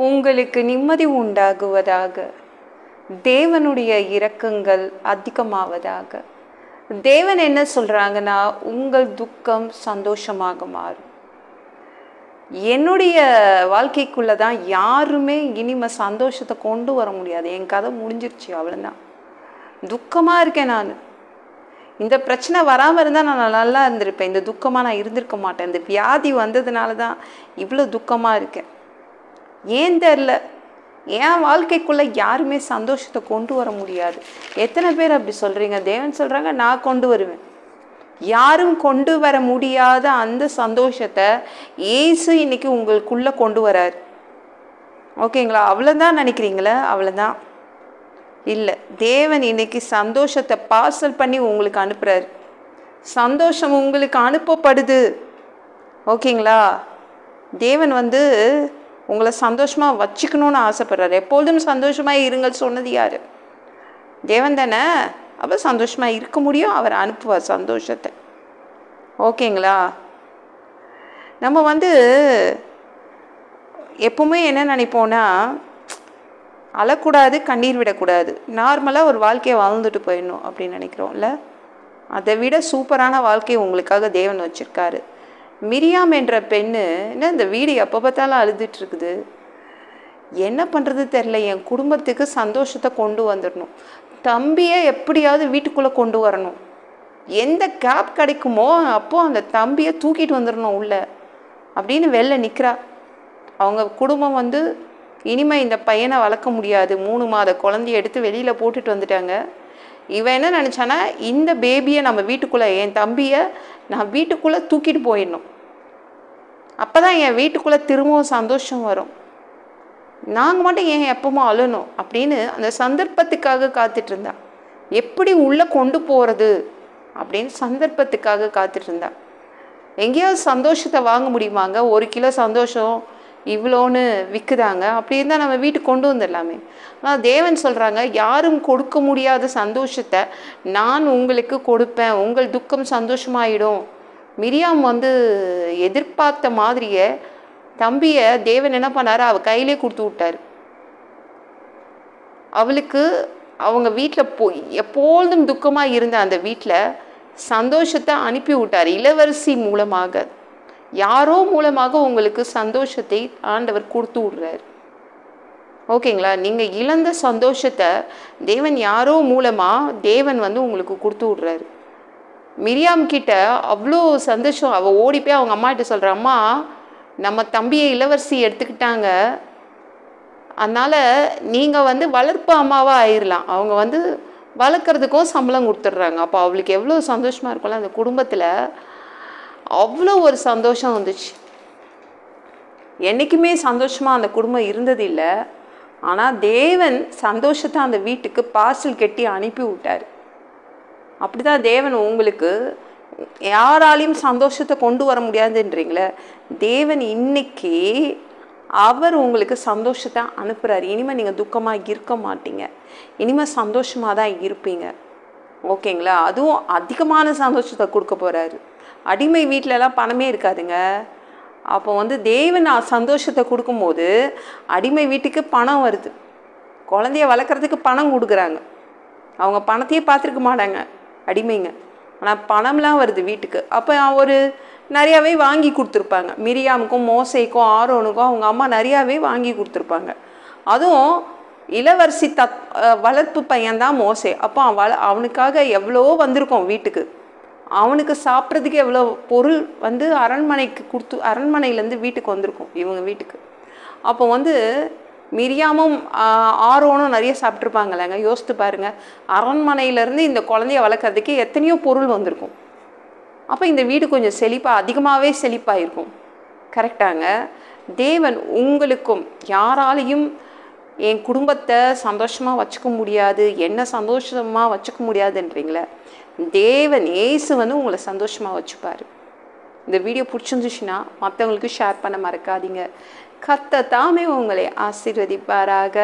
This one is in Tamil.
உங்களுக்கு நிம்மதி உண்டாகுவதாக. தேவனுடைய இரக்கங்கள் அதிகமாவதாக. தேவன் என்ன சொல்றாங்கன்னா, உங்கள் துக்கம் சந்தோஷமாக மாறும். என்னுடைய வாழ்க்கைக்குள்ள தான் யாருமே இனிமே சந்தோஷத்தை கொண்டு வர முடியாது. என் கதை முடிஞ்சிருச்சு, அவ்வளோதான். துக்கமாக இருக்கேன் நான். இந்த பிரச்சனை வராமல் இருந்தால் நான் நல்லா இருந்திருப்பேன். இந்த துக்கமாக நான் இருந்திருக்க மாட்டேன். இந்த வியாதி வந்ததுனால தான் இவ்வளோ துக்கமாக இருக்கேன். ஏன் தெரில, என் வாழ்க்கைக்குள்ளே யாருமே சந்தோஷத்தை கொண்டு வர முடியாது. எத்தனை பேர் அப்படி சொல்கிறீங்க? தேவன் சொல்கிறாங்க, நான் கொண்டு வருவேன். யாரும் கொண்டு வர முடியாத அந்த சந்தோஷத்தை இயேசு இன்னைக்கு உங்களுக்குள்ளே கொண்டு வரார். ஓகேங்களா? அவ்வளோதான் நினைக்கிறீங்களா? அவ்வளோதான் இல்லை. தேவன் இன்னைக்கு சந்தோஷத்தை பார்சல் பண்ணி உங்களுக்கு அனுப்புகிறார். சந்தோஷம் உங்களுக்கு அனுப்பப்படுது. ஓகேங்களா? தேவன் உங்களை சந்தோஷமாக வச்சுக்கணும்னு ஆசைப்படுறாரு. எப்பொழுதும் சந்தோஷமாக இருங்கள் சொன்னது யார்? தேவன் தானே. அப்போ சந்தோஷமாக இருக்க முடியும். அவர் அனுப்புவார் சந்தோஷத்தை. ஓகேங்களா? நம்ம எப்பவுமே என்ன நினைப்போன்னா, அழக்கூடாது, கண்ணீர் விடக்கூடாது, நார்மலாக ஒரு வாழ்க்கையை வாழ்ந்துட்டு போயிடணும் அப்படின்னு நினைக்கிறோம்ல. அதை விட சூப்பரான வாழ்க்கையை உங்களுக்காக தேவன் வச்சுருக்காரு. மிரியாம் என்ற பெண்ணு என்ன இந்த வீடு எப்போ பார்த்தாலும் அழுதுட்டுருக்குது. என்ன பண்ணுறது தெரில. என் குடும்பத்துக்கு சந்தோஷத்தை கொண்டு வந்துடணும். தம்பியை எப்படியாவது வீட்டுக்குள்ளே கொண்டு வரணும். எந்த கேப் கிடைக்குமோ அப்போது அந்த தம்பியை தூக்கிட்டு வந்துடணும் உள்ள அப்படின்னு வெளில நிற்கிறா. அவங்க குடும்பம் இனிமேல் இந்த பையனை வளர்க்க முடியாது. 3 மாத குழந்தைய எடுத்து வெளியில் போட்டுட்டு வந்துட்டாங்க. இவன் என்ன நினச்சானா, இந்த பேபியை நம்ம வீட்டுக்குள்ளே, என் தம்பியை நான் வீட்டுக்குள்ளே தூக்கிட்டு போயிடணும். அப்போ தான் என் வீட்டுக்குள்ளே திரும்பவும் சந்தோஷம் வரும். நாங்கள் மட்டும் ஏன் எப்பவும் அழணும் அப்படின்னு அந்த சந்தர்ப்பத்துக்காக காத்துட்டு இருந்தா. எப்படி உள்ளே கொண்டு போகிறது அப்படின்னு சந்தர்ப்பத்துக்காக காத்துட்டு இருந்தா. எங்கேயாவது சந்தோஷத்தை வாங்க முடியுமாங்க? 1 கிலோ சந்தோஷம் இவ்வளோன்னு விற்குதாங்க. அப்படி இருந்தால் நம்ம வீட்டுக்கு கொண்டு வந்துடலாமே. ஆனால் தேவன் சொல்கிறாங்க, யாரும் கொடுக்க முடியாத சந்தோஷத்தை நான் உங்களுக்கு கொடுப்பேன். உங்கள் துக்கம் சந்தோஷமாயிடும். மிரியாம் எதிர்பார்த்த மாதிரியே தம்பியை தேவன் என்ன பண்ணார்? அவள் கையிலே கொடுத்து விட்டார். அவளுக்கு அவங்க வீட்டில் போய் எப்பொழுதும் துக்கமாக இருந்த அந்த வீட்டில் சந்தோஷத்தை அனுப்பி விட்டார். இளவரசி மூலமாக, யாரோ மூலமாக உங்களுக்கு சந்தோஷத்தை ஆண்டவர் கொடுத்து விடுறார். ஓகேங்களா? நீங்கள் இழந்த சந்தோஷத்தை தேவன் யாரோ மூலமாக தேவன் உங்களுக்கு கொடுத்து விடுறாரு. மிரியாம் கிட்ட அவ்வளோ சந்தோஷம். அவள் ஓடி போய் அவங்க அம்மாகிட்ட சொல்கிற, அம்மா நம்ம தம்பியை இளவரசி எடுத்துக்கிட்டாங்க, அதனால் நீங்கள் வளர்ப்பு அம்மாவாக ஆயிடலாம். அவங்க வளர்க்குறதுக்கும் சம்பளம் கொடுத்துட்றாங்க. அப்போ அவளுக்கு எவ்வளோ சந்தோஷமாக இருக்கும்ல. அந்த குடும்பத்தில் அவ்வளோ ஒரு சந்தோஷம் வந்துச்சு. என்றைக்குமே சந்தோஷமாக அந்த குடும்பம் இருந்ததில்லை. ஆனால் தேவன் சந்தோஷத்தை அந்த வீட்டுக்கு பார்சல் கட்டி அனுப்பி விட்டார். அப்படி தான் தேவன் உங்களுக்கு யாராலையும் சந்தோஷத்தை கொண்டு வர முடியாதுன்றீங்களே, தேவன் இன்னைக்கு அவர் உங்களுக்கு சந்தோஷத்தை அனுப்புகிறார். இனிமேல் நீங்கள் துக்கமாக இருக்க மாட்டீங்க. இனிமேல் சந்தோஷமாக தான் இருப்பீங்க. ஓகேங்களா? அதுவும் அதிகமான சந்தோஷத்தை கொடுக்க போகிறாரு. அடிமை வீட்டிலலாம் பணமே இருக்காதுங்க. அப்போ தேவன் சந்தோஷத்தை கொடுக்கும்போது அடிமை வீட்டுக்கு பணம் வருது. குழந்தைய வளர்க்குறதுக்கு பணம் கொடுக்குறாங்க. அவங்க பணத்தையே பார்த்துருக்க மாட்டாங்க அடிமைங்க. ஆனால் பணம்லாம் வருது வீட்டுக்கு. அப்போ நிறையாவே வாங்கி கொடுத்துருப்பாங்க. மிரியாமுக்கும் மோசேக்கும் ஆரோனுக்கும் அவங்க அம்மா நிறையாவே வாங்கி கொடுத்துருப்பாங்க. அதுவும் இளவரசி வளர்ப்பு பையன்தான் மோசே. அப்போ அவனுக்காக எவ்வளோ வந்திருக்கும் வீட்டுக்கு. அவனுக்கு சாப்பிட்றதுக்கு எவ்வளோ பொருள் அரண்மனைக்கு அரண்மனையிலேருந்து வீட்டுக்கு வந்திருக்கும் இவங்க வீட்டுக்கு. அப்போ மிரியாமும் ஆரோனும் நிறைய சாப்பிட்ருப்பாங்களேங்க. யோசித்து பாருங்கள், அரண்மனையிலேருந்து இந்த குழந்தைய வளர்க்குறதுக்கு எத்தனையோ பொருள் வந்திருக்கும். அப்போ இந்த வீடு கொஞ்சம் அதிகமாகவே செழிப்பாயிருக்கும். கரெக்டாங்க? தேவன் உங்களுக்கும் யாராலையும் என் குடும்பத்தை சந்தோஷமாக வச்சுக்க முடியாது, என்ன சந்தோஷமாக வச்சுக்க முடியாதுன்றீங்களே, தேவன் இயேசு உங்களை சந்தோஷமாக வச்சுப்பார். இந்த வீடியோ பிடிச்சிருந்துச்சுன்னா மற்றவங்களுக்கு ஷேர் பண்ண மறக்காதீங்க. கர்த்தர் தாமே உங்களை ஆசீர்வதிப்பாராக.